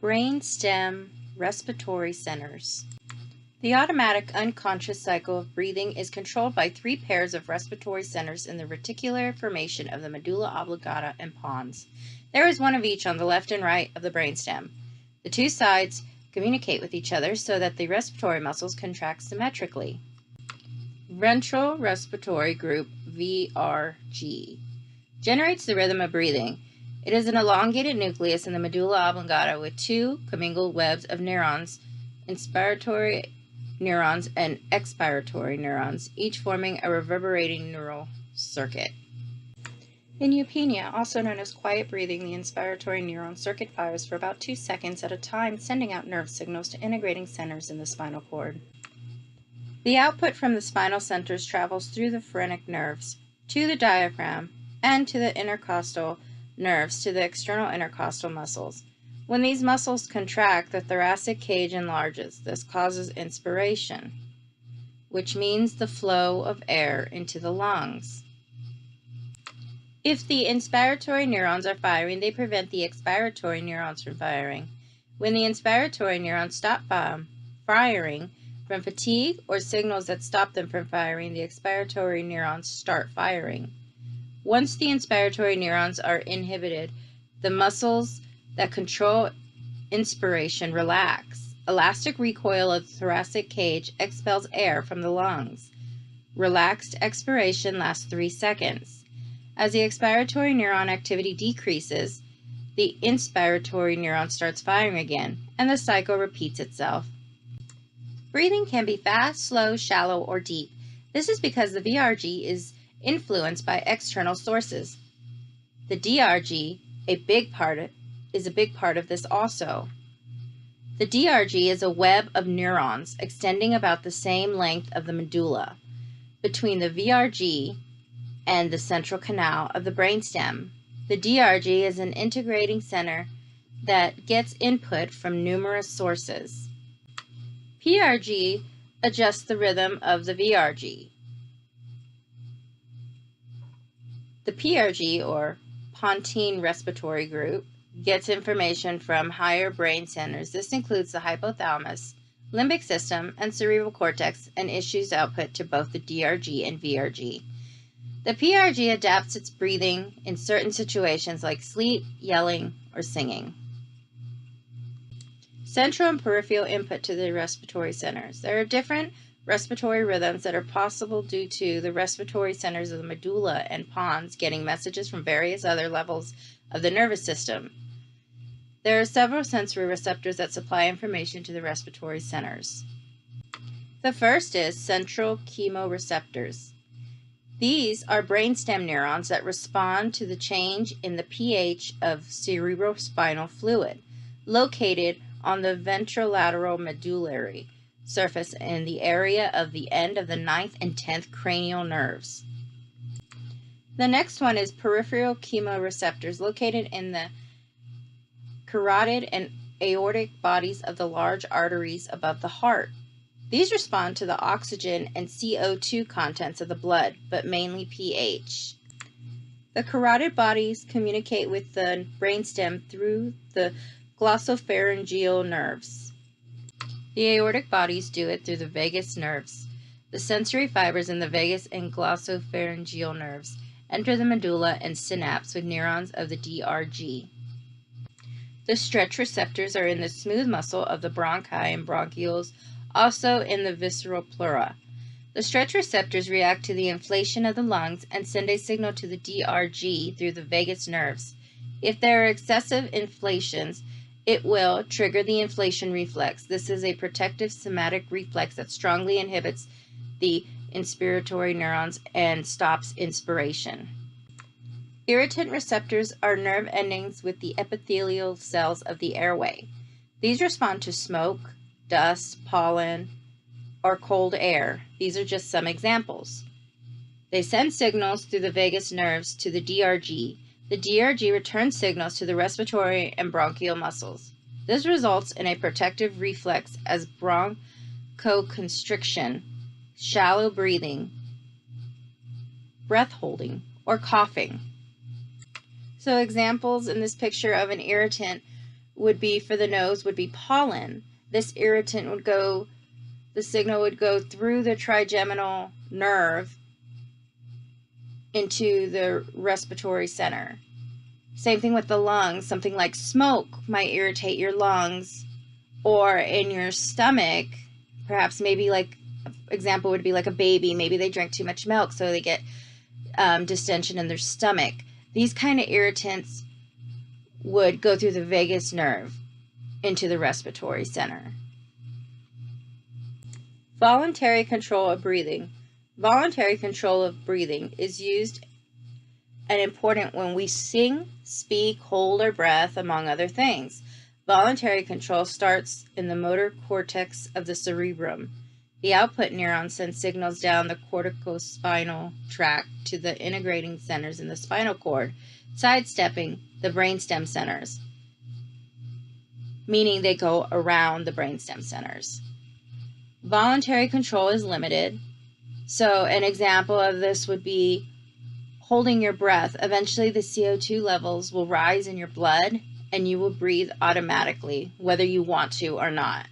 Brainstem respiratory centers. The automatic unconscious cycle of breathing is controlled by three pairs of respiratory centers in the reticular formation of the medulla oblongata and pons. There is one of each on the left and right of the brainstem. The two sides communicate with each other so that the respiratory muscles contract symmetrically. Ventral respiratory group, VRG, generates the rhythm of breathing. It is an elongated nucleus in the medulla oblongata with two commingled webs of neurons, inspiratory neurons and expiratory neurons, each forming a reverberating neural circuit. In eupnea, also known as quiet breathing, the inspiratory neuron circuit fires for about 2 seconds at a time, sending out nerve signals to integrating centers in the spinal cord. The output from the spinal centers travels through the phrenic nerves to the diaphragm and to the intercostal nerves to the external intercostal muscles. When these muscles contract, the thoracic cage enlarges. This causes inspiration, which means the flow of air into the lungs. If the inspiratory neurons are firing, they prevent the expiratory neurons from firing. When the inspiratory neurons stop firing from fatigue or signals that stop them from firing, the expiratory neurons start firing. Once the inspiratory neurons are inhibited, the muscles that control inspiration relax. Elastic recoil of the thoracic cage expels air from the lungs. Relaxed expiration lasts 3 seconds. As the expiratory neuron activity decreases, the inspiratory neuron starts firing again, and the cycle repeats itself. Breathing can be fast, slow, shallow, or deep. This is because the VRG is influenced by external sources. The DRG is a big part of this also. The DRG is a web of neurons extending about the same length of the medulla between the VRG and the central canal of the brainstem. The DRG is an integrating center that gets input from numerous sources. PRG adjusts the rhythm of the VRG. The PRG, or pontine respiratory group, gets information from higher brain centers. This includes the hypothalamus, limbic system, and cerebral cortex, and issues output to both the DRG and VRG. The PRG adapts its breathing in certain situations like sleep, yelling, or singing. Central and peripheral input to the respiratory centers. There are different respiratory rhythms that are possible due to the respiratory centers of the medulla and pons getting messages from various other levels of the nervous system. There are several sensory receptors that supply information to the respiratory centers. The first is central chemoreceptors. These are brainstem neurons that respond to the change in the pH of cerebrospinal fluid, located on the ventrolateral medullary surface in the area of the end of the 9th and 10th cranial nerves. The next one is peripheral chemoreceptors located in the carotid and aortic bodies of the large arteries above the heart. These respond to the oxygen and CO2 contents of the blood, but mainly pH. The carotid bodies communicate with the brainstem through the glossopharyngeal nerves. The aortic bodies do it through the vagus nerves. The sensory fibers in the vagus and glossopharyngeal nerves enter the medulla and synapse with neurons of the DRG. The stretch receptors are in the smooth muscle of the bronchi and bronchioles, also in the visceral pleura. The stretch receptors react to the inflation of the lungs and send a signal to the DRG through the vagus nerves. If there are excessive inflations, it will trigger the inflation reflex. This is a protective somatic reflex that strongly inhibits the inspiratory neurons and stops inspiration. Irritant receptors are nerve endings with the epithelial cells of the airway. These respond to smoke, dust, pollen, or cold air. These are just some examples. They send signals through the vagus nerves to the DRG. The DRG returns signals to the respiratory and bronchial muscles. This results in a protective reflex as bronchoconstriction, shallow breathing, breath holding, or coughing. So examples in this picture of an irritant would be for the nose would be pollen. This irritant would go, the signal would go through the trigeminal nerve into the respiratory center. Same thing with the lungs. Something like smoke might irritate your lungs, or in your stomach, perhaps maybe like example would be like a baby. Maybe they drink too much milk, so they get distension in their stomach. These kind of irritants would go through the vagus nerve into the respiratory center. Voluntary control of breathing. Voluntary control of breathing is used and important when we sing, speak, hold our breath, among other things. Voluntary control starts in the motor cortex of the cerebrum. The output neuron sends signals down the corticospinal tract to the integrating centers in the spinal cord, sidestepping the brainstem centers, meaning they go around the brainstem centers. Voluntary control is limited. So an example of this would be holding your breath. Eventually the CO2 levels will rise in your blood and you will breathe automatically, whether you want to or not.